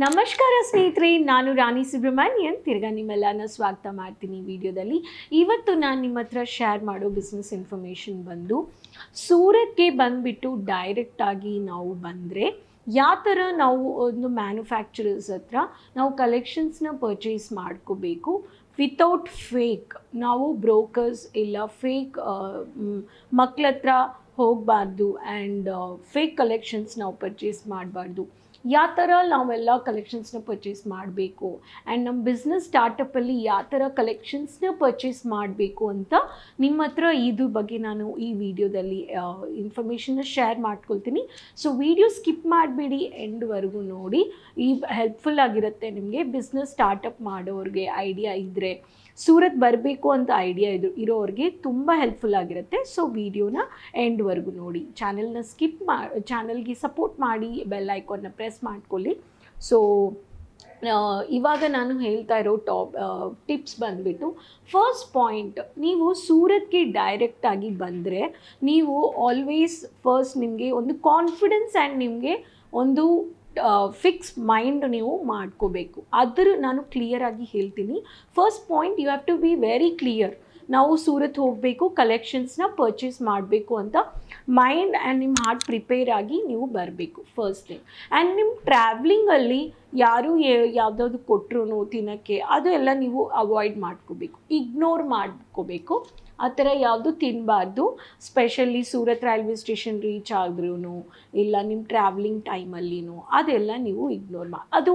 ನಮಸ್ಕಾರ ಸ್ನೇಹಿತರೆ, ನಾನು ರಾಣಿ ಸುಬ್ರಹ್ಮಣ್ಯನ್ ತಿರ್ಗಾ ನಿಮ್ಮೆಲ್ಲನ ಸ್ವಾಗತ ಮಾಡ್ತೀನಿ ವಿಡಿಯೋದಲ್ಲಿ. ಇವತ್ತು ನಾನು ನಿಮ್ಮ ಹತ್ರ ಶೇರ್ ಮಾಡೋ ಬಿಸ್ನೆಸ್ ಇನ್ಫಾರ್ಮೇಷನ್ ಬಂದು ಸೂರತ್ಗೆ ಬಂದುಬಿಟ್ಟು ಡೈರೆಕ್ಟಾಗಿ ನಾವು ಬಂದರೆ ಯಾವ ಥರ ನಾವು ಒಂದು ಮ್ಯಾನುಫ್ಯಾಕ್ಚರರ್ಸ್ ಹತ್ರ ನಾವು ಕಲೆಕ್ಷನ್ಸ್ನ ಪರ್ಚೇಸ್ ಮಾಡ್ಕೋಬೇಕು ವಿತೌಟ್ ಫೇಕ್. ನಾವು ಬ್ರೋಕರ್ಸ್ ಇಲ್ಲ ಫೇಕ್ ಮಕ್ಳ ಹತ್ರ ಹೋಗಬಾರ್ದು ಆ್ಯಂಡ್ ಫೇಕ್ ಕಲೆಕ್ಷನ್ಸ್ ನಾವು ಪರ್ಚೇಸ್ ಮಾಡಬಾರ್ದು. ಯಾವ ಥರ ನಾವೆಲ್ಲ ಕಲೆಕ್ಷನ್ಸ್ನ ಪರ್ಚೇಸ್ ಮಾಡಬೇಕು ಆ್ಯಂಡ್ ನಮ್ಮ ಬಿಸ್ನೆಸ್ ಸ್ಟಾರ್ಟಪ್ಪಲ್ಲಿ ಯಾವ ಥರ ಕಲೆಕ್ಷನ್ಸ್ನ ಪರ್ಚೇಸ್ ಮಾಡಬೇಕು ಅಂತ ನಿಮ್ಮ ಹತ್ರ ಇದ್ರ ಬಗ್ಗೆ ನಾನು ಈ ವಿಡಿಯೋದಲ್ಲಿ ಇನ್ಫಾರ್ಮೇಷನ್ನ ಶೇರ್ ಮಾಡ್ಕೊಳ್ತೀನಿ. ಸೊ ವಿಡಿಯೋ ಸ್ಕಿಪ್ ಮಾಡಬೇಡಿ, ಎಂಡ್ವರೆಗೂ ನೋಡಿ. ಈ ಹೆಲ್ಪ್ಫುಲ್ ಆಗಿರುತ್ತೆ ನಿಮಗೆ. ಬಿಸ್ನೆಸ್ ಸ್ಟಾರ್ಟಪ್ ಮಾಡೋರಿಗೆ ಐಡಿಯಾ ಇದ್ದರೆ, ಸೂರತ್ ಬರಬೇಕು ಅಂತ ಐಡಿಯಾ ಇರೋರಿಗೆ ತುಂಬ ಹೆಲ್ಪ್ಫುಲ್ ಆಗಿರುತ್ತೆ. ಸೊ ವಿಡಿಯೋನ ಎಂಡ್ವರೆಗೂ ನೋಡಿ. ಚಾನೆಲ್ನ ಚಾನಲ್ಗೆ ಸಪೋರ್ಟ್ ಮಾಡಿ, ಬೆಲ್ ಐಕಾನ್ನ ಪ್ರೆಸ್ ಮಾಡ್ಕೊಳ್ಳಿ. ಸೊ ಇವಾಗ ನಾನು ಹೇಳ್ತಾ ಇರೋ ಟಿಪ್ಸ್ ಬಂದುಬಿಟ್ಟು, ಫಸ್ಟ್ ಪಾಯಿಂಟ್, ನೀವು ಸೂರತ್ಗೆ ಡೈರೆಕ್ಟಾಗಿ ಬಂದರೆ ನೀವು ಆಲ್ವೇಸ್ ಫಸ್ಟ್ ನಿಮಗೆ ಒಂದು ಕಾನ್ಫಿಡೆನ್ಸ್ ಆ್ಯಂಡ್ ನಿಮಗೆ ಒಂದು ಫಿಕ್ಸ್ ಮೈಂಡ್ ನೀವು ಮಾಡ್ಕೋಬೇಕು. ನಾನು ಕ್ಲಿಯರಾಗಿ ಹೇಳ್ತೀನಿ. First point, you have to be very clear. ನಾವು ಸೂರತ್ ಹೋಗಬೇಕು, ಕಲೆಕ್ಷನ್ಸ್ನ ಪರ್ಚೇಸ್ ಮಾಡಬೇಕು ಅಂತ ಮೈಂಡ್ ಆ್ಯಂಡ್ ನಿಮ್ಮ ಹಾರ್ಟ್ ಪ್ರಿಪೇರ್ ಆಗಿ ನೀವು ಬರಬೇಕು ಫಸ್ಟ್ ಥಿಂಗ್. ಆ್ಯಂಡ್ ನಿಮ್ಮ ಟ್ರಾವ್ಲಿಂಗಲ್ಲಿ ಯಾರು ಯಾವುದಾದ್ರು ಕೊಟ್ಟರು ತಿನ್ನೋಕ್ಕೆ ಅದು ಎಲ್ಲ ನೀವು ಅವಾಯ್ಡ್ ಮಾಡ್ಕೋಬೇಕು, ಇಗ್ನೋರ್ ಮಾಡ್ಕೋಬೇಕು. ಆ ಥರ ಯಾವುದು ತಿನ್ನಬಾರ್ದು. Specially Surat railway station reach ಆದ್ರೂ ಇಲ್ಲ ನಿಮ್ಮ ಟ್ರಾವ್ಲಿಂಗ್ ಟೈಮಲ್ಲಿನೂ ಅದೆಲ್ಲ ನೀವು ಇಗ್ನೋರ್ ಅದು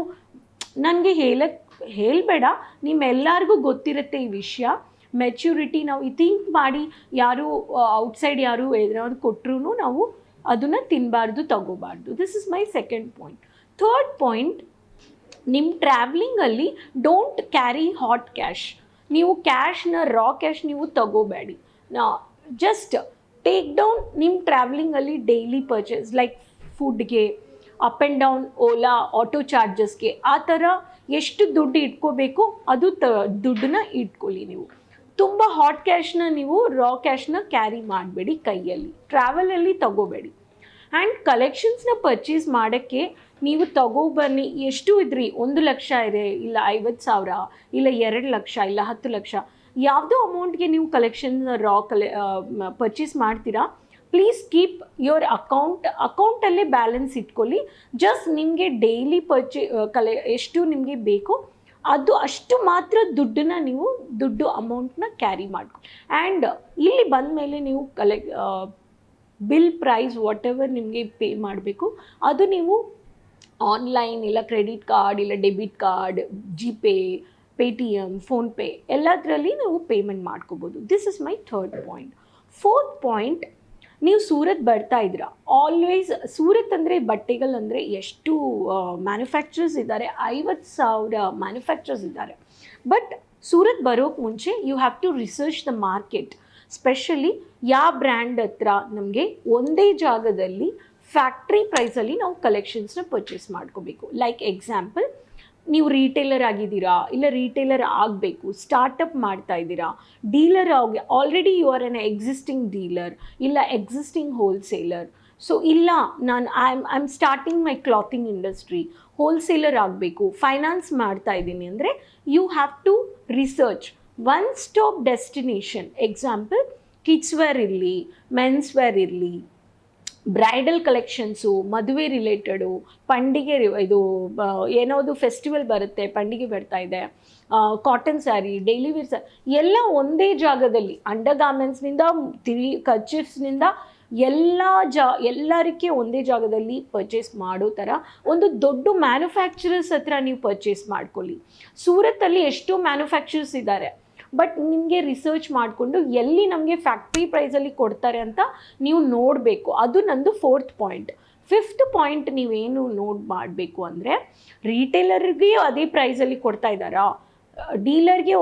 ನನಗೆ ಹೇಳಬೇಡ, ನಿಮ್ಮೆಲ್ಲರಿಗೂ ಗೊತ್ತಿರುತ್ತೆ ಈ ವಿಷಯ. ಮೆಚ್ಯೂರಿಟಿ ನಾವು ಥಿಂಕ್ ಮಾಡಿ, ಯಾರು ಔಟ್ಸೈಡ್ ಯಾರು ಏನಾದ್ರು ಕೊಟ್ಟರು ನಾವು ಅದನ್ನು ತಿನ್ನಬಾರ್ದು, ತಗೋಬಾರ್ದು. This is my second point. Third point, ನಿಮ್ಮ ಟ್ರಾವ್ಲಿಂಗಲ್ಲಿ ಡೋಂಟ್ ಕ್ಯಾರಿ ಹಾಟ್ ಕ್ಯಾಶ್. ನೀವು ರಾ ಕ್ಯಾಶ್ ನೀವು ತಗೋಬೇಡಿ. ಜಸ್ಟ್ ಟೇಕ್ ಡೌನ್ ನಿಮ್ಮ ಟ್ರಾವ್ಲಿಂಗಲ್ಲಿ ಡೈಲಿ ಪರ್ಚೇಸ್ ಲೈಕ್ ಫುಡ್ಗೆ, up and down, Ola, auto ಚಾರ್ಜಸ್ಗೆ ಆ ಥರ ಎಷ್ಟು ದುಡ್ಡು ಇಟ್ಕೋಬೇಕು ಅದು ದುಡ್ಡನ್ನ ಇಟ್ಕೊಳ್ಳಿ. ನೀವು ತುಂಬ ಹಾಟ್ ಕ್ಯಾಶ್ನ ನೀವು ರಾ ಕ್ಯಾಶ್ನ ಕ್ಯಾರಿ ಮಾಡಬೇಡಿ ಕೈಯಲ್ಲಿ, ಟ್ರಾವೆಲಲ್ಲಿ ತಗೋಬೇಡಿ. ಆ್ಯಂಡ್ ಕಲೆಕ್ಷನ್ಸ್ನ ಪರ್ಚೇಸ್ ಮಾಡೋಕ್ಕೆ ನೀವು ತಗೋಬನ್ನಿ. ಎಷ್ಟು ಇದ್ರಿ, 1 ಲಕ್ಷ ಇದೆ, ಇಲ್ಲ 50,000, ಇಲ್ಲ 2 ಲಕ್ಷ, ಇಲ್ಲ 10 ಲಕ್ಷ, ಯಾವುದೋ ಅಮೌಂಟ್ಗೆ ನೀವು ಕಲೆಕ್ಷನ್ ಪರ್ಚೇಸ್ ಮಾಡ್ತೀರಾ, ಪ್ಲೀಸ್ ಕೀಪ್ ಯುವರ್ ಅಕೌಂಟಲ್ಲೇ ಬ್ಯಾಲೆನ್ಸ್ ಇಟ್ಕೊಳ್ಳಿ. ಜಸ್ಟ್ ನಿಮಗೆ ಡೈಲಿ ಎಷ್ಟು ನಿಮಗೆ ಬೇಕೋ ಅದು ಅಷ್ಟು ಮಾತ್ರ ದುಡ್ಡು ಅಮೌಂಟ್ನ ಕ್ಯಾರಿ ಮಾಡ್ಕೊ. ಆ್ಯಂಡ್ ಇಲ್ಲಿ ಬಂದ ಮೇಲೆ ನೀವು ಬಿಲ್ ಪ್ರೈಸ್ ವಾಟ್ ಎವರ್ ನಿಮಗೆ ಪೇ ಮಾಡಬೇಕು ಅದು ನೀವು ಆನ್ಲೈನ್ ಇಲ್ಲ ಕ್ರೆಡಿಟ್ ಕಾರ್ಡ್ ಇಲ್ಲ debit card, GPay, Paytm, PhonePe ಎಲ್ಲದರಲ್ಲಿ ನೀವು ಪೇಮೆಂಟ್ ಮಾಡ್ಕೋಬೋದು. This is my third point. Fourth point, ನೀವು ಸೂರತ್ ಬರ್ತಾ ಇದ್ದೀರಾ, ಆಲ್ವೇಸ್ ಸೂರತ್ ಅಂದರೆ ಬಟ್ಟೆಗಳಂದರೆ ಎಷ್ಟು ಮ್ಯಾನುಫ್ಯಾಕ್ಚರರ್ಸ್ ಇದ್ದಾರೆ, 50,000 ಮ್ಯಾನುಫ್ಯಾಕ್ಚರರ್ಸ್ ಇದ್ದಾರೆ. ಬಟ್ ಸೂರತ್ ಬರೋಕ್ಕೆ ಮುಂಚೆ you have to research the market. Specially ಯಾವ ಬ್ರ್ಯಾಂಡ್ ಹತ್ರ ನಮಗೆ ಒಂದೇ ಜಾಗದಲ್ಲಿ ಫ್ಯಾಕ್ಟ್ರಿ ಪ್ರೈಸಲ್ಲಿ ನಾವು ಕಲೆಕ್ಷನ್ಸ್ನ ಪರ್ಚೇಸ್ ಮಾಡ್ಕೋಬೇಕು. ಲೈಕ್ ಎಕ್ಸಾಂಪಲ್, ನೀವು ರೀಟೇಲರ್ ಆಗಿದ್ದೀರಾ, ಇಲ್ಲ ರೀಟೇಲರ್ ಆಗಬೇಕು, ಸ್ಟಾರ್ಟಪ್ ಮಾಡ್ತಾ ಇದ್ದೀರಾ, dealer already you are an existing dealer ಇಲ್ಲ ಎಕ್ಸಿಸ್ಟಿಂಗ್ ಹೋಲ್ಸೇಲರ್. ಸೊ ಇಲ್ಲ I am starting my clothing industry, wholesaler ಆಗಬೇಕು, ಫೈನಾನ್ಸ್ ಮಾಡ್ತಾ ಇದ್ದೀನಿ ಅಂದರೆ you have to research one stop destination. Example, kids wear ಇರಲಿ, ಮೆನ್ಸ್ ವೇರ್ ಇರಲಿ, ಬ್ರೈಡಲ್ ಕಲೆಕ್ಷನ್ಸು, ಮದುವೆ related, ಪಂಡಿಗೆ ಇದು ಏನೋದು ಫೆಸ್ಟಿವಲ್ ಬರುತ್ತೆ, ಪಂಡಿಗೆ ಬರ್ತಾ ಇದೆ, cotton sari, daily wear sari ಎಲ್ಲ ಒಂದೇ ಜಾಗದಲ್ಲಿ, ಅಂಡರ್ ಗಾರ್ಮೆಂಟ್ಸ್ನಿಂದ ಕರ್ಚೀಫ್ಸ್ನಿಂದ ಎಲ್ಲರಿಗೆ ಒಂದೇ ಜಾಗದಲ್ಲಿ ಪರ್ಚೇಸ್ ಮಾಡೋ ಥರ ಒಂದು ದೊಡ್ಡ ಮ್ಯಾನುಫ್ಯಾಕ್ಚರರ್ಸ್ ಹತ್ರ ನೀವು ಪರ್ಚೇಸ್ ಮಾಡ್ಕೊಳ್ಳಿ. ಸೂರತ್ತಲ್ಲಿ ಎಷ್ಟೋ ಮ್ಯಾನುಫ್ಯಾಕ್ಚರರ್ಸ್ ಇದ್ದಾರೆ, ಬಟ್ ನಿಮಗೆ ರಿಸರ್ಚ್ ಮಾಡಿಕೊಂಡು ಎಲ್ಲಿ ನಮಗೆ ಫ್ಯಾಕ್ಟ್ರಿ ಪ್ರೈಸಲ್ಲಿ ಕೊಡ್ತಾರೆ ಅಂತ ನೀವು ನೋಡಬೇಕು. ಅದು ನಂದು ಫೋರ್ತ್ ಪಾಯಿಂಟ್. ಫಿಫ್ತ್ ಪಾಯಿಂಟ್, ನೀವೇನು ಮಾಡಬೇಕು ಅಂದರೆ, ರೀಟೇಲರ್ಗೆ ಅದೇ ಪ್ರೈಸಲ್ಲಿ ಕೊಡ್ತಾ ಇದ್ದಾರಾ, ಡೀಲರ್ಗೆ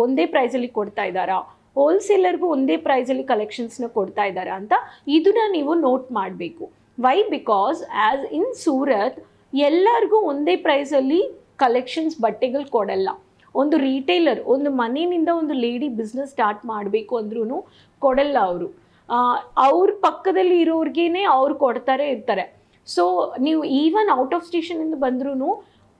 ಒಂದೇ ಪ್ರೈಸಲ್ಲಿ ಕೊಡ್ತಾ ಇದ್ದಾರಾ, ಹೋಲ್ಸೇಲರ್ಗೂ ಒಂದೇ ಪ್ರೈಸಲ್ಲಿ ಕಲೆಕ್ಷನ್ಸ್ನ ಕೊಡ್ತಾ ಇದ್ದಾರಾ ಅಂತ ಇದನ್ನು ನೀವು ನೋಟ್ ಮಾಡಬೇಕು. Why? Because as in Surat ಎಲ್ಲರಿಗೂ ಒಂದೇ ಪ್ರೈಸಲ್ಲಿ ಕಲೆಕ್ಷನ್ಸ್ ಬಟ್ಟೆಗಳು ಕೊಡಲ್ಲ. ಒಂದು ರೀಟೇಲರ್, ಒಂದು ಮನೆಯಿಂದ ಒಂದು ಲೇಡಿ ಬಿಸ್ನೆಸ್ ಸ್ಟಾರ್ಟ್ ಮಾಡಬೇಕು ಅಂದ್ರೂ ಕೊಡಲ್ಲ ಅವರು. ಅವ್ರ ಪಕ್ಕದಲ್ಲಿ ಇರೋರ್ಗೇ ಅವ್ರು ಕೊಡ್ತಾರೆ ಇರ್ತಾರೆ. ಸೊ ನೀವು ಈವನ್ ಔಟ್ ಆಫ್ ಸ್ಟೇಷನಿಂದ ಬಂದ್ರೂ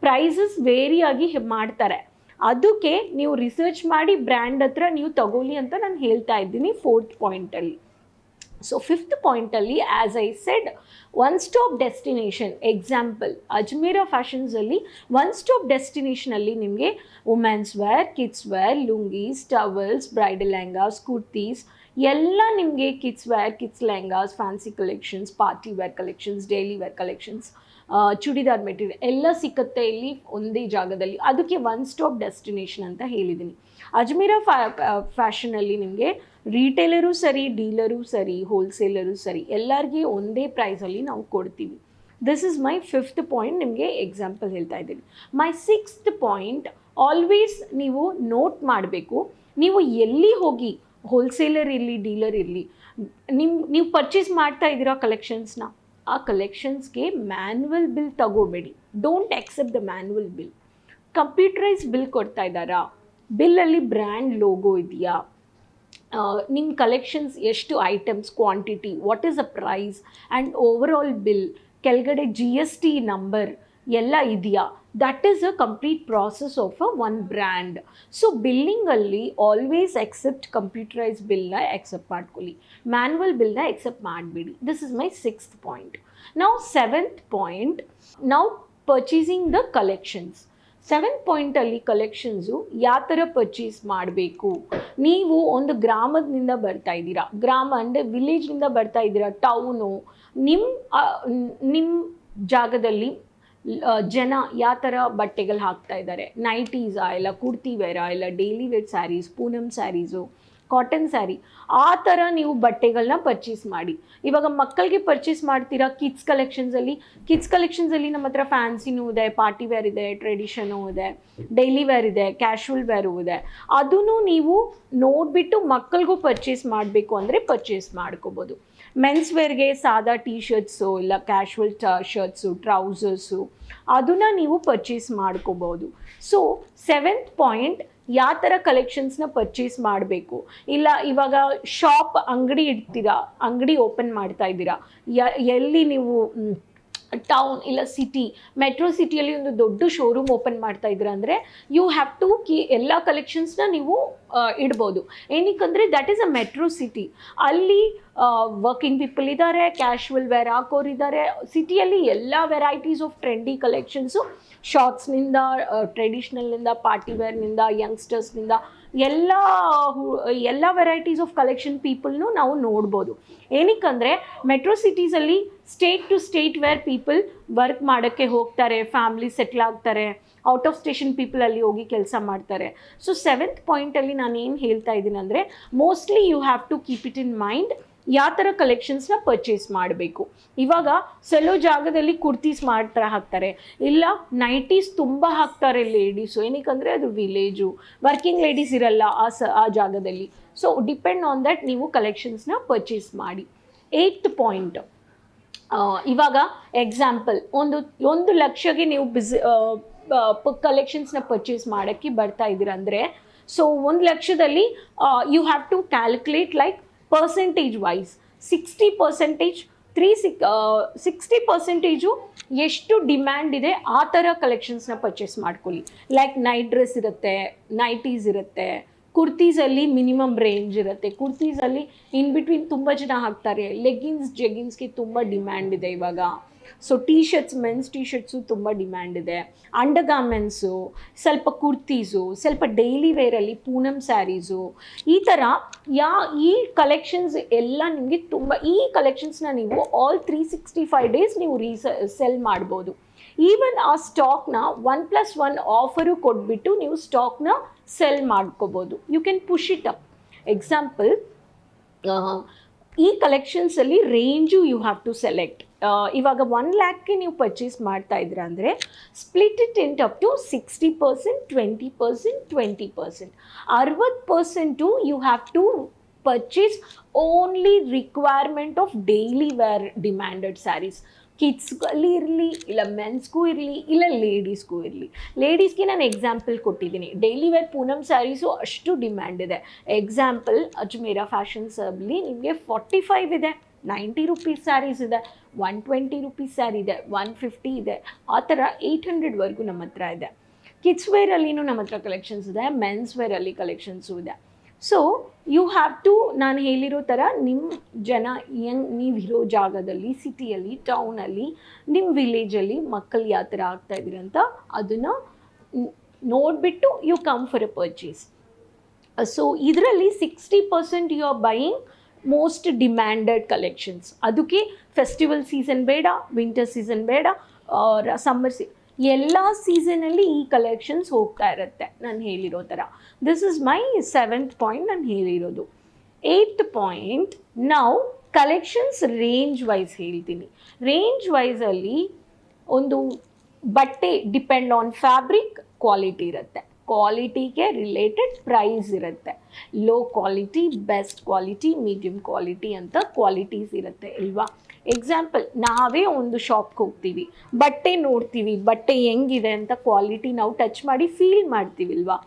ಪ್ರೈಸಸ್ ವೇರಿ ಆಗಿ ಮಾಡ್ತಾರೆ. ಅದಕ್ಕೆ ನೀವು ರಿಸರ್ಚ್ ಮಾಡಿ ಬ್ರ್ಯಾಂಡ್ ಹತ್ರ ನೀವು ತಗೊಳ್ಳಿ ಅಂತ ನಾನು ಹೇಳ್ತಾ ಇದ್ದೀನಿ 4th ಪಾಯಿಂಟಲ್ಲಿ. ಸೊ 5th ಪಾಯಿಂಟಲ್ಲಿ as I said, one stop destination. Example, Ajmera ಫ್ಯಾಷನ್ಸಲ್ಲಿ ಒನ್ ಸ್ಟಾಪ್ ಡೆಸ್ಟಿನೇಷನಲ್ಲಿ ನಿಮಗೆ women's wear, kids wear, lungis, towels, bridal lehengas, kurtis ಎಲ್ಲ ನಿಮಗೆ kids wear, kids lehengas, fancy collections, party wear collections, daily wear collections, churidar material ಎಲ್ಲ ಸಿಕ್ಕತ್ತೆ ಇಲ್ಲಿ ಒಂದೇ ಜಾಗದಲ್ಲಿ. ಅದಕ್ಕೆ ಒನ್ ಸ್ಟಾಪ್ ಡೆಸ್ಟಿನೇಷನ್ ಅಂತ ಹೇಳಿದ್ದೀನಿ. ಅಜ್ಮೀರಾ ಫ್ಯಾಷನಲ್ಲಿ ನಿಮಗೆ ರೀಟೇಲರು ಸರಿ, ಡೀಲರು ಸರಿ, ಹೋಲ್ಸೇಲರು ಸರಿ, ಎಲ್ಲರಿಗೂ ಒಂದೇ ಪ್ರೈಸಲ್ಲಿ ನಾವು ಕೊಡ್ತೀವಿ. This is my 5th point, ನಿಮಗೆ ಎಕ್ಸಾಂಪಲ್ ಹೇಳ್ತಾ ಇದ್ದೀನಿ. ಮೈ 6th ಪಾಯಿಂಟ್, ಆಲ್ವೇಸ್ ನೀವು ನೋಟ್ ಮಾಡಬೇಕು. ನೀವು ಎಲ್ಲಿ ಹೋಗಿ, ಹೋಲ್ಸೇಲರ್ ಇರಲಿ, ಡೀಲರ್ ಇರಲಿ, ನೀವು ಪರ್ಚೇಸ್ ಮಾಡ್ತಾ ಇದ್ದೀರಾ ಕಲೆಕ್ಷನ್ಸ್ನ, ಆ ಕಲೆಕ್ಷನ್ಸ್ಗೆ ಮ್ಯಾನ್ಯುವಲ್ ಬಿಲ್ ತಗೋಬೇಡಿ. Don't accept the manual bill. Computerise bill ಕೊಡ್ತಾ ಇದ್ದಾರಾ, ಬಿಲ್ಲಲ್ಲಿ ಬ್ರ್ಯಾಂಡ್ ಲೋಗೋ ಇದೆಯಾ, ನಿಮ್ಮ ಕಲೆಕ್ಷನ್ಸ್ ಎಷ್ಟು items, quantity, what is a price and overall bill, ಕೆಳಗಡೆ GST ನಂಬರ್ ಎಲ್ಲ ಇದೆಯಾ, that is a complete process of one brand. So ಬಿಲ್ಲಿಂಗಲ್ಲಿ ಆಲ್ವೇಸ್ ಎಕ್ಸೆಪ್ಟ್ ಕಂಪ್ಯೂಟರೈಸ್ ಬಿಲ್ನ ಎಕ್ಸೆಪ್ಟ್ ಮಾಡ್ಕೊಳ್ಳಿ, ಮ್ಯಾನ್ಯುವಲ್ ಬಿಲ್ನ ಎಕ್ಸೆಪ್ಟ್ ಮಾಡಬೇಡಿ. This is my 6th point. ನಾವು 7th point, ನಾವು purchasing the collections. 7th ಪಾಯಿಂಟಲ್ಲಿ collections ಯಾವ ಥರ ಪರ್ಚೇಸ್ ಮಾಡಬೇಕು. ನೀವು ಒಂದು ಗ್ರಾಮದಿಂದ ಬರ್ತಾ ಇದ್ದೀರಾ, ಗ್ರಾಮ ಅಂದರೆ ವಿಲೇಜ್ನಿಂದ ಬರ್ತಾ ಇದ್ದೀರಾ, ಟೌನು, ನಿಮ್ಮ ಜಾಗದಲ್ಲಿ ಜನ ಯಾವ ಥರ ಬಟ್ಟೆಗಳು ಹಾಕ್ತಾ ಇದ್ದಾರೆ, ನೈಟೀಸಾ ಇಲ್ಲ ಕುರ್ತಿ ವೇರಾ ಇಲ್ಲ daily wear saris, Poonam saris, cotton sari, ಆ ಥರ ನೀವು ಬಟ್ಟೆಗಳನ್ನ ಪರ್ಚೇಸ್ ಮಾಡಿ. ಇವಾಗ ಮಕ್ಕಳಿಗೆ ಪರ್ಚೇಸ್ ಮಾಡ್ತೀರಾ ಕಿಡ್ಸ್ ಕಲೆಕ್ಷನ್ಸಲ್ಲಿ ನಮ್ಮ ಹತ್ರ ಫ್ಯಾನ್ಸಿನೂ ಇದೆ, ಪಾರ್ಟಿ ವೇರ್ ಇದೆ, ಟ್ರೆಡಿಷನು ಇದೆ, ಡೈಲಿ ವೇರ್ ಇದೆ, ಕ್ಯಾಶುವಲ್ ವೇರು ಇದೆ. ಅದನ್ನು ನೀವು ನೋಡಿಬಿಟ್ಟು ಮಕ್ಕಳಿಗೂ ಪರ್ಚೇಸ್ ಮಾಡಬೇಕು ಅಂದರೆ ಪರ್ಚೇಸ್ ಮಾಡ್ಕೋಬೋದು. ಮೆನ್ಸ್ ವೇರ್ಗೆ ಸಾದಾ ಶರ್ಟ್ಸು ಇಲ್ಲ ಕ್ಯಾಶುವಲ್ ಶರ್ಟ್ಸು, ಟ್ರೌಸರ್ಸು ಅದನ್ನು ನೀವು ಪರ್ಚೇಸ್ ಮಾಡ್ಕೋಬೋದು. ಸೊ 7th ಪಾಯಿಂಟ್, ಯಾವ ಥರ ಕಲೆಕ್ಷನ್ಸ್ನ ಪರ್ಚೇಸ್ ಮಾಡಬೇಕು. ಇಲ್ಲ ಇವಾಗ ಶಾಪ್ ಅಂಗಡಿ ಇಡ್ತೀರಾ, ಅಂಗಡಿ ಓಪನ್ ಮಾಡ್ತಾ ಇದ್ದೀರಾ, ಎಲ್ಲಿ ನೀವು ಟೌನ್ ಇಲ್ಲ ಸಿಟಿ, ಮೆಟ್ರೋ ಸಿಟಿಯಲ್ಲಿ ಒಂದು ದೊಡ್ಡ ಶೋರೂಮ್ ಓಪನ್ ಮಾಡ್ತಾ ಇದ್ದೀರಾ ಅಂದರೆ ಯು ಹ್ಯಾವ್ ಟು ಎಲ್ಲ ಕಲೆಕ್ಷನ್ಸ್ನ ನೀವು ಇಡ್ಬೋದು. ಏನಕ್ಕಂದರೆ that is a metro city. ಅಲ್ಲಿ ವರ್ಕಿಂಗ್ ಪೀಪಲ್ ಇದ್ದಾರೆ, ಕ್ಯಾಶುವಲ್ ವೇರ್ ಹಾಕೋರಿದ್ದಾರೆ. ಸಿಟಿಯಲ್ಲಿ ಎಲ್ಲ ವೆರೈಟೀಸ್ ಆಫ್ ಟ್ರೆಂಡಿ ಕಲೆಕ್ಷನ್ಸು, ಶಾರ್ಟ್ಸ್ನಿಂದ ಟ್ರೆಡಿಷ್ನಲ್ನಿಂದ ಪಾರ್ಟಿ ವೇರ್ನಿಂದ ಯಂಗ್ಸ್ಟರ್ಸ್ನಿಂದ ಎಲ್ಲ ವೆರೈಟೀಸ್ ಆಫ್ ಕಲೆಕ್ಷನ್ ಪೀಪಲ್ನು ನಾವು ನೋಡ್ಬೋದು. ಏನಕ್ಕಂದರೆ ಮೆಟ್ರೋ ಸಿಟೀಸಲ್ಲಿ state to state where people work ಮಾಡೋಕ್ಕೆ ಹೋಗ್ತಾರೆ, ಫ್ಯಾಮ್ಲಿ ಸೆಟ್ಲ್ ಆಗ್ತಾರೆ, ಔಟ್ ಆಫ್ ಸ್ಟೇಷನ್ ಪೀಪಲ್ ಅಲ್ಲಿ ಹೋಗಿ ಕೆಲಸ ಮಾಡ್ತಾರೆ. ಸೊ 7th ಪಾಯಿಂಟಲ್ಲಿ ನಾನು ಏನು ಹೇಳ್ತಾ ಇದ್ದೀನಿ ಅಂದರೆ, mostly you have to keep it in mind ಯಾವ ಥರ ಕಲೆಕ್ಷನ್ಸ್ನ ಪರ್ಚೇಸ್ ಮಾಡಬೇಕು. ಇವಾಗ ಸೆಲೋ ಜಾಗದಲ್ಲಿ ಕುರ್ತೀಸ್ ಮಾತ್ರ ಹಾಕ್ತಾರೆ, ಇಲ್ಲ ನೈಟೀಸ್ ತುಂಬ ಹಾಕ್ತಾರೆ ಲೇಡೀಸು. ಏನಕ್ಕಂದರೆ ಅದು ವಿಲೇಜು, ವರ್ಕಿಂಗ್ ಲೇಡೀಸ್ ಇರಲ್ಲ ಆ ಜಾಗದಲ್ಲಿ. ಸೊ ಡಿಪೆಂಡ್ ಆನ್ ದ್ಯಾಟ್ ನೀವು ಕಲೆಕ್ಷನ್ಸ್ನ ಪರ್ಚೇಸ್ ಮಾಡಿ. 8th ಪಾಯಿಂಟ್, ಇವಾಗ ಎಕ್ಸಾಂಪಲ್, ಒಂದು ಲಕ್ಷಗೆ ನೀವು ಕಲೆಕ್ಷನ್ಸ್ನ ಪರ್ಚೇಸ್ ಮಾಡೋಕ್ಕೆ ಬರ್ತಾ ಇದ್ದೀರ ಅಂದರೆ, ಸೊ 1 ಲಕ್ಷದಲ್ಲಿ you have to calculate like percentage wise 60%, 60% ಎಷ್ಟು ಡಿಮ್ಯಾಂಡ್ ಇದೆ ಆ ಥರ ಕಲೆಕ್ಷನ್ಸ್ನ ಪರ್ಚೇಸ್ ಮಾಡ್ಕೊಳ್ಳಿ. ಲೈಕ್ ನೈಟ್ ಡ್ರೆಸ್ ಇರುತ್ತೆ, ನೈಟೀಸ್ ಇರುತ್ತೆ, ಕುರ್ತೀಸಲ್ಲಿ ಮಿನಿಮಮ್ ರೇಂಜ್ ಇರುತ್ತೆ, ಕುರ್ತೀಸಲ್ಲಿ ಇನ್ ಬಿಟ್ವೀನ್ ತುಂಬ ಜನ ಹಾಕ್ತಾರೆ, ಜೆಗಿನ್ಸ್ಗೆ ತುಂಬ ಡಿಮ್ಯಾಂಡ್ ಇದೆ ಇವಾಗ. ಸೊ ಶರ್ಟ್ಸ್, ಮೆನ್ಸ್ ಶರ್ಟ್ಸು ತುಂಬ ಡಿಮ್ಯಾಂಡ್ ಇದೆ, ಅಂಡರ್ ಗಾರ್ಮೆಂಟ್ಸು, ಸ್ವಲ್ಪ ಕುರ್ತೀಸು, ಸ್ವಲ್ಪ ಡೈಲಿ ವೇರಲ್ಲಿ ಪೂನಮ್ ಸ್ಯಾರೀಸು, ಈ ಥರ ಈ ಕಲೆಕ್ಷನ್ಸ್ ಎಲ್ಲ ನಿಮಗೆ ತುಂಬ, ಈ ಕಲೆಕ್ಷನ್ಸ್ನ ನೀವು ಆಲ್ 365 ಡೇಸ್ ನೀವು ಸೆಲ್ ಮಾಡ್ಬೋದು. ಈವನ್ ಆ ಸ್ಟಾಕ್ನ 1+1 ಆಫರು ಕೊಟ್ಬಿಟ್ಟು ನೀವು ಸ್ಟಾಕ್ನ ಸೆಲ್ ಮಾಡ್ಕೋಬೋದು. You can push it up. Example, ಈ ಕಲೆಕ್ಷನ್ಸಲ್ಲಿ range you have to select. ಇವಾಗ 1 ಲ್ಯಾಕ್ಗೆ ನೀವು ಪರ್ಚೇಸ್ ಮಾಡ್ತಾ ಇದ್ದೀರಾ ಅಂದರೆ split it into up to 60%, 20%, 20%. 60% you have to purchase only requirement of daily wear demanded saris. ಕಿಡ್ಸ್ಗಲ್ಲಿ ಇರಲಿ, ಇಲ್ಲ ಮೆನ್ಸ್ಗೂ ಇರಲಿ, ಇಲ್ಲ ಲೇಡೀಸ್ಗೂ ಇರಲಿ. ಲೇಡೀಸ್ಗೆ ನಾನು ಎಕ್ಸಾಂಪಲ್ ಕೊಟ್ಟಿದ್ದೀನಿ. ಡೈಲಿ ವೇರ್ ಪೂನಮ್ ಸ್ಯಾರೀಸು ಅಷ್ಟು ಡಿಮ್ಯಾಂಡ್ ಇದೆ. ಎಕ್ಸಾಂಪಲ್, ಅಜ್ಮೇರಾ ಫ್ಯಾಷನ್ಸಲ್ಲಿ ನಿಮಗೆ 45 ಇದೆ, 90 ರೂಪೀಸ್ ಸ್ಯಾರೀಸ್ ಇದೆ, 120 ಸ್ಯಾರಿ ಇದೆ, 150 ಇದೆ, ಆ ಥರ 800ವರೆಗೂ ನಮ್ಮ ಹತ್ರ ಇದೆ. ಕಿಡ್ಸ್ ವೇರಲ್ಲಿನೂ ನಮ್ಮ ಹತ್ರ ಕಲೆಕ್ಷನ್ಸ್ ಇದೆ, ಮೆನ್ಸ್ ವೇರಲ್ಲಿ ಕಲೆಕ್ಷನ್ಸು ಇದೆ. ಸೊ ಯು ಹ್ಯಾವ್ ಟು, ನಾನು ಹೇಳಿರೋ ಥರ ನಿಮ್ಮ ಜನ ನೀವಿರೋ ಜಾಗದಲ್ಲಿ, ಸಿಟಿಯಲ್ಲಿ, ಟೌನಲ್ಲಿ, ನಿಮ್ಮ ವಿಲೇಜಲ್ಲಿ ಮಕ್ಕಳು ಯಾವ ಥರ ಆಗ್ತಾಯಿದ್ದೀರಿ ಅಂತ ಅದನ್ನು ನೋಡಿಬಿಟ್ಟು you come for a purchase. So ಇದರಲ್ಲಿ 60% you are buying most demanded collections. ಅದಕ್ಕೆ ಫೆಸ್ಟಿವಲ್ ಸೀಸನ್ ಬೇಡ, ವಿಂಟರ್ ಸೀಸನ್ ಬೇಡ, ಸಮ್ಮರ್ ಎಲ್ಲ ಸೀಸನಲ್ಲಿ ಈ ಕಲೆಕ್ಷನ್ಸ್ ಹೋಗ್ತಾ ಇರುತ್ತೆ ನಾನು ಹೇಳಿರೋ ಥರ. This is my 7th point ನಾನು ಹೇಳಿರೋದು. 8th ಪಾಯಿಂಟ್, ನಾವು ಕಲೆಕ್ಷನ್ಸ್ ರೇಂಜ್ ವೈಸ್ ಹೇಳ್ತೀನಿ. ರೇಂಜ್ ವೈಸಲ್ಲಿ ಒಂದು ಬಟ್ಟೆ ಡಿಪೆಂಡ್ ಆನ್ ಫ್ಯಾಬ್ರಿಕ್, ಕ್ವಾಲಿಟಿ ಇರುತ್ತೆ. ಕ್ವಾಲಿಟಿಗೆ ರಿಲೇಟೆಡ್ ಪ್ರೈಸ್ ಇರುತ್ತೆ. Low quality, best quality, medium quality ಅಂತ ಕ್ವಾಲಿಟೀಸ್ ಇರುತ್ತೆ ಅಲ್ವಾ. ಎಕ್ಸಾಂಪಲ್, ನಾವೇ ಒಂದು ಶಾಪ್ಗೆ ಹೋಗ್ತೀವಿ, ಬಟ್ಟೆ ನೋಡ್ತೀವಿ, ಬಟ್ಟೆ ಹೆಂಗಿದೆ ಅಂತ ಕ್ವಾಲಿಟಿ ನಾವು ಟಚ್ ಮಾಡಿ ಫೀಲ್ ಮಾಡ್ತೀವಿ ಅಲ್ವಾ.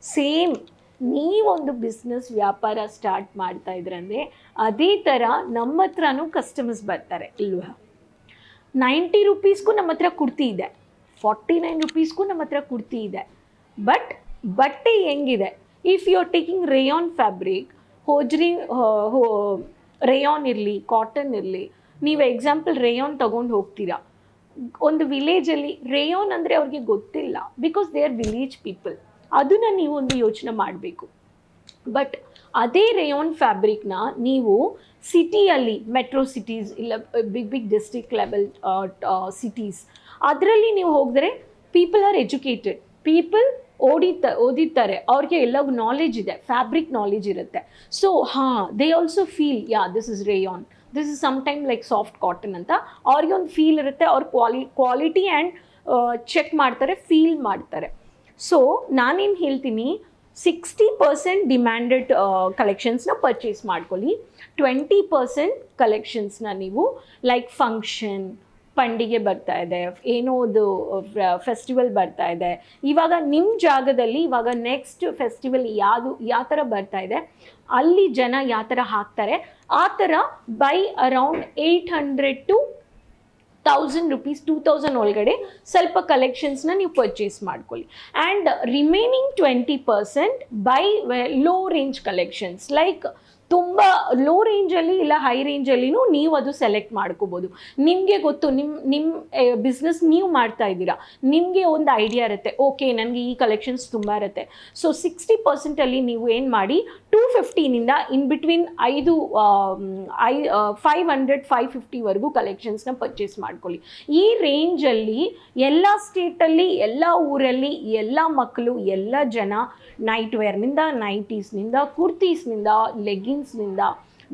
ಸೇಮ್ ನೀವೊಂದು ಬಿಸ್ನೆಸ್ ವ್ಯಾಪಾರ ಸ್ಟಾರ್ಟ್ ಮಾಡ್ತಾ ಇದ್ರಂದರೆ ಅದೇ ಥರ ನಮ್ಮ ಹತ್ರನೂ ಕಸ್ಟಮರ್ಸ್ ಬರ್ತಾರೆ ಅಲ್ವಾ. 90 ರೂಪೀಸ್ಗೂ ನಮ್ಮ ಹತ್ರ ಕುರ್ತಿ ಇದೆ, 49 ರೂಪೀಸ್ಗೂ ನಮ್ಮ ಹತ್ರ ಕುರ್ತಿ ಇದೆ. ಬಟ್ ಬಟ್ಟೆ ಹೆಂಗಿದೆ, if you are taking rayon fabric, rayon ಇರಲಿ, ಕಾಟನ್ ಇರಲಿ, ನೀವು ಎಕ್ಸಾಂಪಲ್ ರೇಯಾನ್ ತೊಗೊಂಡು ಹೋಗ್ತೀರಾ ಒಂದು ವಿಲೇಜಲ್ಲಿ. ರೇಯಾನ್ ಅಂದರೆ ಅವ್ರಿಗೆ ಗೊತ್ತಿಲ್ಲ, because they are village people. ಅದನ್ನು ನೀವು ಒಂದು ಯೋಚನೆ ಮಾಡಬೇಕು. ಬಟ್ ಅದೇ ರೇಯಾನ್ ಫ್ಯಾಬ್ರಿಕ್ನ ನೀವು ಸಿಟಿಯಲ್ಲಿ, ಮೆಟ್ರೋ ಸಿಟೀಸ್ ಇಲ್ಲ ಬಿಗ್ ಡಿಸ್ಟ್ರಿಕ್ಟ್ ಲೆವೆಲ್ ಸಿಟೀಸ್, ಅದರಲ್ಲಿ ನೀವು ಹೋಗಿದ್ರೆ ಪೀಪಲ್ ಆರ್ ಎಜುಕೇಟೆಡ್, ಪೀಪಲ್ ಓದಿರ್ತಾರೆ, ಅವ್ರಿಗೆ ಎಲ್ಲ ನಾಲೆಜ್ ಇದೆ, ಫ್ಯಾಬ್ರಿಕ್ ನಾಲೆಜ್ ಇರುತ್ತೆ. So they also feel this is rayon, this is sometime like soft cotton ಅಂತ ಅವ್ರಿಗೆ ಒಂದು ಫೀಲ್ ಇರುತ್ತೆ. ಅವ್ರ ಕ್ವಾಲಿಟಿ ಆ್ಯಂಡ್ ಚೆಕ್ ಮಾಡ್ತಾರೆ, ಫೀಲ್ ಮಾಡ್ತಾರೆ. ಸೊ ನಾನೇನು ಹೇಳ್ತೀನಿ, 60% ಡಿಮ್ಯಾಂಡೆಡ್ ಕಲೆಕ್ಷನ್ಸ್ನ ಪರ್ಚೇಸ್ ಮಾಡ್ಕೊಳ್ಳಿ. 20% ಕಲೆಕ್ಷನ್ಸ್ನ ನೀವು ಲೈಕ್ ಫಂಕ್ಷನ್, ಪಂಡಿಗೆ ಬರ್ತಾ ಇದೆ, ಏನೋ ಒಂದು ಫೆಸ್ಟಿವಲ್ ಬರ್ತಾ ಇದೆ, ಇವಾಗ ನಿಮ್ಮ ಜಾಗದಲ್ಲಿ ಇವಾಗ ನೆಕ್ಸ್ಟ್ ಫೆಸ್ಟಿವಲ್ ಯಾವ ಥರ ಬರ್ತಾ ಇದೆ, ಅಲ್ಲಿ ಜನ ಯಾವ ಥರ ಹಾಕ್ತಾರೆ, ಆ ಥರ ಬೈ ಅರೌಂಡ್ 800 to 1000 ರೂಪೀಸ್, 2000 ಒಳಗಡೆ ಸ್ವಲ್ಪ ಕಲೆಕ್ಷನ್ಸ್ನ ನೀವು ಪರ್ಚೇಸ್ ಮಾಡ್ಕೊಳ್ಳಿ. And remaining 20% by low range collections, like ತುಂಬ ಲೋ ರೇಂಜಲ್ಲಿ ಇಲ್ಲ ಹೈ ರೇಂಜಲ್ಲಿನೂ ನೀವು ಅದು ಸೆಲೆಕ್ಟ್ ಮಾಡ್ಕೋಬೋದು. ನಿಮಗೆ ಗೊತ್ತು, ನಿಮ್ಮ ಬಿಸ್ನೆಸ್ ನೀವು ಮಾಡ್ತಾ ಇದ್ದೀರಾ, ನಿಮಗೆ ಒಂದು ಐಡಿಯಾ ಇರುತ್ತೆ, ಓಕೆ ನನಗೆ ಈ ಕಲೆಕ್ಷನ್ಸ್ ತುಂಬ ಇರುತ್ತೆ. ಸೊ 60%ಅಲ್ಲಿ ನೀವು ಏನು ಮಾಡಿ, 250ನಿಂದ ಇನ್ ಬಿಟ್ವೀನ್ 500-550ವರೆಗೂ ಕಲೆಕ್ಷನ್ಸ್ನ ಪರ್ಚೇಸ್ ಮಾಡ್ಕೊಳ್ಳಿ. ಈ ರೇಂಜಲ್ಲಿ ಎಲ್ಲ ಸ್ಟೇಟಲ್ಲಿ, ಎಲ್ಲ ಊರಲ್ಲಿ, ಎಲ್ಲ ಮಕ್ಕಳು, ಎಲ್ಲ ಜನ ನೈಟ್ ವೇರ್ನಿಂದ, ನೈಟೀಸ್ನಿಂದ, ಕುರ್ತೀಸ್ನಿಂದ, ಲೆಗ್ಗಿನ್ಸ್ನಿಂದ,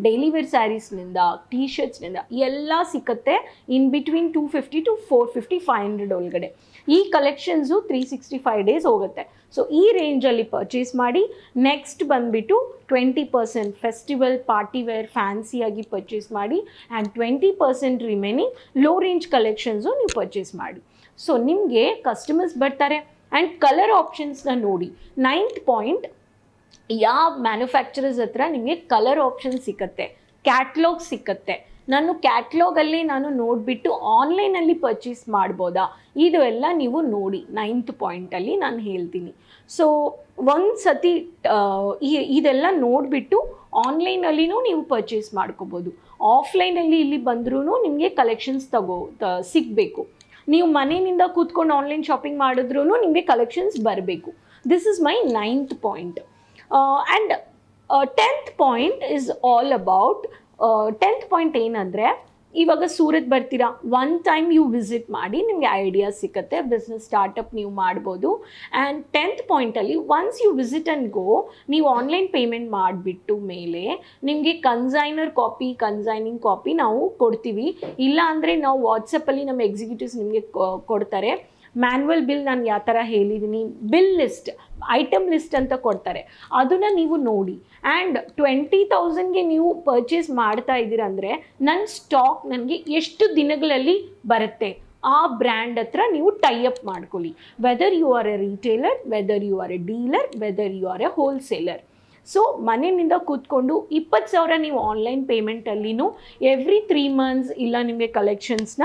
ಡೈಲಿ ವೇರ್ ಸ್ಯಾರೀಸ್ನಿಂದ, ಟೀ ಶರ್ಟ್ಸ್ನಿಂದ ಎಲ್ಲ ಸಿಕ್ಕತ್ತೆ ಇನ್ ಬಿಟ್ವೀನ್ 250 to 450, 500 ಒಳಗಡೆ. ಈ ಕಲೆಕ್ಷನ್ಸು 365 ಡೇಸ್ ಹೋಗುತ್ತೆ. ಸೊ ಈ ರೇಂಜಲ್ಲಿ ಪರ್ಚೇಸ್ ಮಾಡಿ. ನೆಕ್ಸ್ಟ್ ಬಂದುಬಿಟ್ಟು 20% ಫೆಸ್ಟಿವಲ್, ಪಾರ್ಟಿ ವೇರ್, ಫ್ಯಾನ್ಸಿಯಾಗಿ ಪರ್ಚೇಸ್ ಮಾಡಿ. And 20% remaining low range collections ನೀವು ಪರ್ಚೇಸ್ ಮಾಡಿ. ಸೊ ನಿಮಗೆ ಕಸ್ಟಮರ್ಸ್ ಬರ್ತಾರೆ. ಆ್ಯಂಡ್ ಕಲರ್ ಆಪ್ಷನ್ಸ್ನ ನೋಡಿ. 9th ಪಾಯಿಂಟ್, ಯಾವ ಮ್ಯಾನುಫ್ಯಾಕ್ಚರರ್ಸ್ ಹತ್ರ ನಿಮಗೆ ಕಲರ್ ಆಪ್ಷನ್ ಸಿಕ್ಕತ್ತೆ, ಕ್ಯಾಟ್ಲಾಗ್ ಸಿಕ್ಕತ್ತೆ. ನಾನು ಕ್ಯಾಟ್ಲಾಗಲ್ಲಿ ನಾನು ನೋಡಿಬಿಟ್ಟು ಆನ್ಲೈನಲ್ಲಿ ಪರ್ಚೇಸ್ ಮಾಡ್ಬೋದಾ, ಇದು ಎಲ್ಲ ನೀವು ನೋಡಿ 9th ಪಾಯಿಂಟಲ್ಲಿ ನಾನು ಹೇಳ್ತೀನಿ. ಸೊ ಒಂದು ಸತಿ ಇದೆಲ್ಲ ನೋಡಿಬಿಟ್ಟು ಆನ್ಲೈನಲ್ಲಿನೂ ನೀವು ಪರ್ಚೇಸ್ ಮಾಡ್ಕೋಬೋದು. ಆಫ್ಲೈನಲ್ಲಿ ಇಲ್ಲಿ ಬಂದ್ರೂ ನಿಮಗೆ ಕಲೆಕ್ಷನ್ಸ್ ಸಿಗಬೇಕು. ನೀವು ಮನೆಯಿಂದ ಕೂತ್ಕೊಂಡು ಆನ್ಲೈನ್ ಶಾಪಿಂಗ್ ಮಾಡಿದ್ರೂ ನಿಮಗೆ ಕಲೆಕ್ಷನ್ಸ್ ಬರಬೇಕು. This is my 9th point. And 10th point is all about, 10th point ಏನಂದರೆ, ಇವಾಗ ಸೂರತ್ ಬರ್ತೀರಾ, ಒನ್ ಟೈಮ್ ಯು ವಿಸಿಟ್ ಮಾಡಿ, ನಿಮಗೆ ಐಡಿಯಾ ಸಿಕ್ಕತ್ತೆ, ಬಿಸ್ನೆಸ್ ಸ್ಟಾರ್ಟಪ್ ನೀವು ಮಾಡ್ಬೋದು. ಆ್ಯಂಡ್ 10th ಪಾಯಿಂಟಲ್ಲಿ once you visit and go, ನೀವು ಆನ್ಲೈನ್ ಪೇಮೆಂಟ್ ಮಾಡಿಬಿಟ್ಟು ಮೇಲೆ ನಿಮಗೆ ಕನ್ಸೈನಿಂಗ್ ಕಾಪಿ ನಾವು ಕೊಡ್ತೀವಿ. ಇಲ್ಲ ಅಂದರೆ ನಾವು ವಾಟ್ಸಪ್ಪಲ್ಲಿ ನಮ್ಮ ಎಕ್ಸಿಕ್ಯೂಟಿವ್ಸ್ ನಿಮಗೆ ಕೊಡ್ತಾರೆ. ಮ್ಯಾನ್ಯುವಲ್ ಬಿಲ್ ನಾನು ಯಾವ ಥರ ಹೇಳಿದ್ದೀನಿ, ಬಿಲ್ ಲಿಸ್ಟ್, ಐಟಮ್ ಲಿಸ್ಟ್ ಅಂತ ಕೊಡ್ತಾರೆ, ಅದನ್ನು ನೀವು ನೋಡಿ. ಆ್ಯಂಡ್ 20,000ಗೆ ನೀವು ಪರ್ಚೇಸ್ ಮಾಡ್ತಾ ಇದ್ದೀರಂದರೆ ನನ್ನ ಸ್ಟಾಕ್ ನನಗೆ ಎಷ್ಟು ದಿನಗಳಲ್ಲಿ ಬರುತ್ತೆ, ಆ ಬ್ರ್ಯಾಂಡ್ ಹತ್ರ ನೀವು ಟೈಅಪ್ ಮಾಡ್ಕೊಳ್ಳಿ. Whether you are a retailer, whether you are a dealer, whether you are a wholesaler. So ಮನೆಯಿಂದ ಕೂತ್ಕೊಂಡು 20,000 ನೀವು ಆನ್ಲೈನ್ ಪೇಮೆಂಟಲ್ಲಿನೂ ಎವ್ರಿ 3 ಮಂತ್ಸ್ ಇಲ್ಲ ನಿಮಗೆ ಕಲೆಕ್ಷನ್ಸ್ನ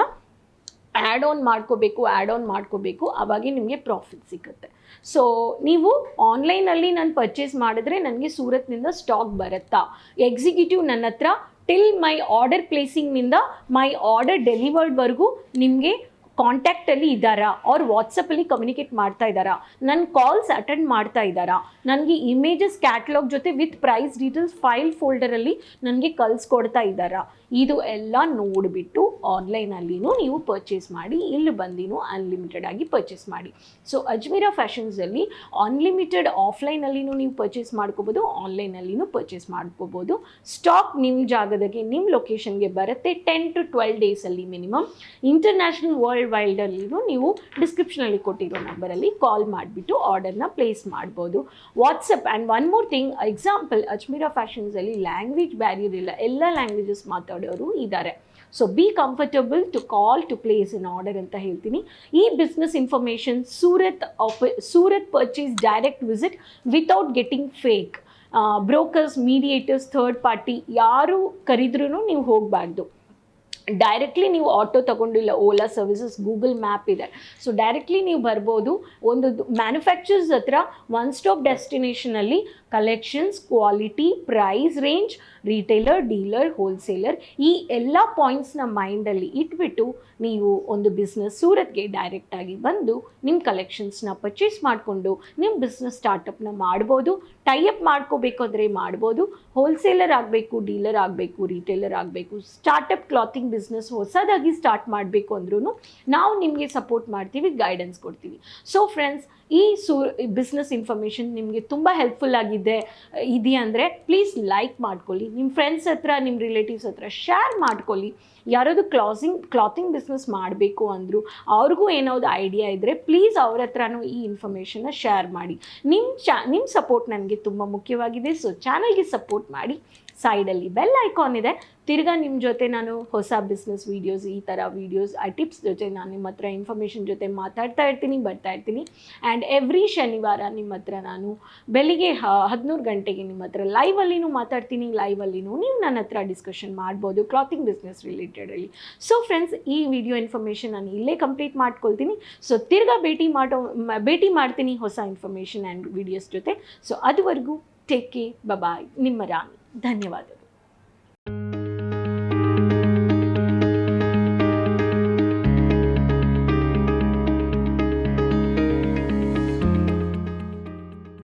ಆ್ಯಡ್ ಆನ್ ಮಾಡ್ಕೋಬೇಕು ಆವಾಗ ನಿಮಗೆ ಪ್ರಾಫಿಟ್ ಸಿಗುತ್ತೆ. ಸೊ ನೀವು ಆನ್ಲೈನಲ್ಲಿ ನಾನು ಪರ್ಚೇಸ್ ಮಾಡಿದ್ರೆ ನನಗೆ ಸೂರತ್ನಿಂದ ಸ್ಟಾಕ್ ಬರುತ್ತಾ, ಎಕ್ಸಿಕ್ಯೂಟಿವ್ ನನ್ನ ಹತ್ರ ಟಿಲ್ ಮೈ ಆರ್ಡರ್ ಪ್ಲೇಸಿಂಗ್ನಿಂದ ಮೈ ಆರ್ಡರ್ ಡೆಲಿವರ್ಡ್ವರೆಗೂ ನಿಮಗೆ ಕಾಂಟ್ಯಾಕ್ಟಲ್ಲಿ ಇದ್ದಾರಾ, ಅವ್ರು ವಾಟ್ಸಪ್ಪಲ್ಲಿ ಕಮ್ಯುನಿಕೇಟ್ ಮಾಡ್ತಾ ಇದ್ದಾರಾ, ನನ್ನ ಕಾಲ್ಸ್ ಅಟೆಂಡ್ ಮಾಡ್ತಾ ಇದ್ದಾರಾ, ನನಗೆ ಇಮೇಜಸ್ ಕ್ಯಾಟ್ಲಾಗ್ ಜೊತೆ ವಿತ್ ಪ್ರೈಸ್ ಡೀಟೇಲ್ಸ್ ಫೈಲ್ ಫೋಲ್ಡರಲ್ಲಿ ನನಗೆ ಕಳಿಸ್ಕೊಡ್ತಾ ಇದ್ದಾರಾ, ಇದು ಎಲ್ಲ ನೋಡಿಬಿಟ್ಟು ಆನ್ಲೈನಲ್ಲಿನೂ ನೀವು ಪರ್ಚೇಸ್ ಮಾಡಿ, ಇಲ್ಲಿ ಬಂದಿನೂ ಅನ್ಲಿಮಿಟೆಡ್ ಆಗಿ ಪರ್ಚೇಸ್ ಮಾಡಿ. ಸೊ ಅಜ್ಮೀರಾ ಫ್ಯಾಷನ್ಸಲ್ಲಿ ಅನ್ಲಿಮಿಟೆಡ್ ಆಫ್ಲೈನಲ್ಲಿನೂ ನೀವು ಪರ್ಚೇಸ್ ಮಾಡ್ಕೋಬೋದು, ಆನ್ಲೈನಲ್ಲಿನೂ ಪರ್ಚೇಸ್ ಮಾಡ್ಕೋಬೋದು. ಸ್ಟಾಕ್ ನಿಮ್ಮ ಜಾಗದಾಗೆ ನಿಮ್ಮ ಲೊಕೇಶನ್ಗೆ ಬರುತ್ತೆ 10 to 12 ಡೇಸಲ್ಲಿ ಮಿನಿಮಮ್. ಇಂಟರ್ನ್ಯಾಷನಲ್ ವರ್ಲ್ಡ್ ವೈಲ್ಡಲ್ಲಿನೂ ನೀವು ಡಿಸ್ಕ್ರಿಪ್ಷನಲ್ಲಿ ಕೊಟ್ಟಿರೋ ನಂಬರಲ್ಲಿ ಕಾಲ್ ಮಾಡಿಬಿಟ್ಟು ಆರ್ಡರ್ನ ಪ್ಲೇಸ್ ಮಾಡ್ಬೋದು. WhatsApp and one more thing, example Ajmera ಫ್ಯಾಷನ್ಸಲ್ಲಿ ಲ್ಯಾಂಗ್ವೇಜ್ ಬ್ಯಾರಿಯರ್ ಇಲ್ಲ, ಎಲ್ಲ ಲ್ಯಾಂಗ್ವೇಜಸ್ ಮಾತಾಡೋರು ಇದ್ದಾರೆ. So be comfortable to call to place in order ಅಂತ ಹೇಳ್ತೀನಿ. ಈ business information Surat purchase direct visit without getting fake brokers, mediators, third party ಯಾರು ಕರೆದ್ರೂ ನೀವು ಹೋಗಬಾರ್ದು. ಡೈರೆಕ್ಟ್ಲಿ ನೀವು ಆಟೋ ತಗೊಂಡಿಲ್ಲ, ಓಲಾ ಸರ್ವಿಸಸ್, ಗೂಗಲ್ ಮ್ಯಾಪ್ ಇದೆ. ಸೊ ಡೈರೆಕ್ಟ್ಲಿ ನೀವು ಬರ್ಬೋದು. ಒಂದು ಮ್ಯಾನುಫ್ಯಾಕ್ಚರ್ಸ್ ಹತ್ರ ಒನ್ ಸ್ಟಾಪ್ ಡೆಸ್ಟಿನೇಷನಲ್ಲಿ collections, quality, price range, retailer, dealer, wholesaler, ಈ ಎಲ್ಲ ಪಾಯಿಂಟ್ಸ್ನ ಮೈಂಡಲ್ಲಿ ಇಟ್ಬಿಟ್ಟು ನೀವು ಒಂದು ಬಿಸ್ನೆಸ್ ಸೂರತ್ಗೆ ಡೈರೆಕ್ಟಾಗಿ ಬಂದು ನಿಮ್ಮ ಕಲೆಕ್ಷನ್ಸ್ನ ಪರ್ಚೇಸ್ ಮಾಡಿಕೊಂಡು ನಿಮ್ಮ ಬಿಸ್ನೆಸ್ ಸ್ಟಾರ್ಟಪ್ನ ಮಾಡ್ಬೋದು. ಟೈಅಪ್ ಮಾಡ್ಕೋಬೇಕು ಅಂದರೆ ಮಾಡ್ಬೋದು. ಹೋಲ್ಸೇಲರ್ ಆಗಬೇಕು, ಡೀಲರ್ ಆಗಬೇಕು, ರಿಟೇಲರ್ ಆಗಬೇಕು, ಸ್ಟಾರ್ಟಪ್ ಕ್ಲಾತಿಂಗ್ ಬಿಸ್ನೆಸ್ ಹೊಸದಾಗಿ ಸ್ಟಾರ್ಟ್ ಮಾಡಬೇಕು ಅಂದ್ರೂ ನಾವು ನಿಮಗೆ ಸಪೋರ್ಟ್ ಮಾಡ್ತೀವಿ, ಗೈಡೆನ್ಸ್ ಕೊಡ್ತೀವಿ. ಸೊ ಫ್ರೆಂಡ್ಸ್, ಈ ಬಿಸ್ನೆಸ್ ಇನ್ಫಾರ್ಮೇಷನ್ ನಿಮಗೆ ತುಂಬ ಹೆಲ್ಪ್ಫುಲ್ ಇದೆಯಾ ಅಂದರೆ ಪ್ಲೀಸ್ ಲೈಕ್ ಮಾಡ್ಕೊಳ್ಳಿ, ನಿಮ್ಮ ಫ್ರೆಂಡ್ಸ್ ಹತ್ರ, ನಿಮ್ಮ ರಿಲೇಟಿವ್ಸ್ ಹತ್ರ ಶೇರ್ ಮಾಡ್ಕೊಳ್ಳಿ. ಯಾರಾದರೂ ಕ್ಲಾತಿಂಗ್ ಬಿಸ್ನೆಸ್ ಮಾಡಬೇಕು ಅಂದರು ಅವ್ರಿಗೂ ಏನಾದ್ರು ಐಡಿಯಾ ಇದ್ದರೆ ಪ್ಲೀಸ್ ಅವ್ರ ಹತ್ರನೂ ಈ ಇನ್ಫಾರ್ಮೇಷನ್ನ ಶೇರ್ ಮಾಡಿ. ನಿಮ್ಮ ಸಪೋರ್ಟ್ ನನಗೆ ತುಂಬ ಮುಖ್ಯವಾಗಿದೆ. ಸೊ ಚಾನಲ್ಗೆ ಸಪೋರ್ಟ್ ಮಾಡಿ. ಸೈಡಲ್ಲಿ ಬೆಲ್ ಐಕಾನ್ ಇದೆ. ತಿರ್ಗಾ ನಿಮ್ಮ ಜೊತೆ ನಾನು ಹೊಸ ಬಿಸ್ನೆಸ್ ವೀಡಿಯೋಸ್, ಈ ಥರ ವೀಡಿಯೋಸ್, ಟಿಪ್ಸ್ ಜೊತೆ ನಾನು ನಿಮ್ಮ ಹತ್ರ ಇನ್ಫಾರ್ಮೇಷನ್ ಜೊತೆ ಮಾತಾಡ್ತಾ ಇರ್ತೀನಿ, ಬರ್ತಾ ಇರ್ತೀನಿ. ಆ್ಯಂಡ್ ಎವ್ರಿ ಶನಿವಾರ ನಿಮ್ಮ ಹತ್ರ ನಾನು ಬೆಳಿಗ್ಗೆ 11 ಗಂಟೆಗೆ ನಿಮ್ಮ ಹತ್ರ ಲೈವಲ್ಲಿನೂ ಮಾತಾಡ್ತೀನಿ. ಲೈವಲ್ಲಿನೂ ನೀವು ನನ್ನ ಹತ್ರ ಡಿಸ್ಕಷನ್ ಮಾಡ್ಬೋದು ಕ್ಲಾತಿಂಗ್ ಬಿಸ್ನೆಸ್ ರಿಲೇಟೆಡಲ್ಲಿ. ಸೊ ಫ್ರೆಂಡ್ಸ್, ಈ ವಿಡಿಯೋ ಇನ್ಫಾರ್ಮೇಷನ್ ನಾನು ಇಲ್ಲೇ ಕಂಪ್ಲೀಟ್ ಮಾಡ್ಕೊಳ್ತೀನಿ. ಸೊ ತಿರ್ಗಾ ಭೇಟಿ ಮಾಡ್ತೀನಿ ಹೊಸ ಇನ್ಫಾರ್ಮೇಷನ್ ಆ್ಯಂಡ್ ವಿಡಿಯೋಸ್ ಜೊತೆ. ಸೊ ಅದುವರೆಗೂ ಟೇಕ್ ಕೇರ್, ಬಾಯ್. ನಿಮ್ಮ ರಾಣಿ. ಧನ್ಯವಾದಗಳು.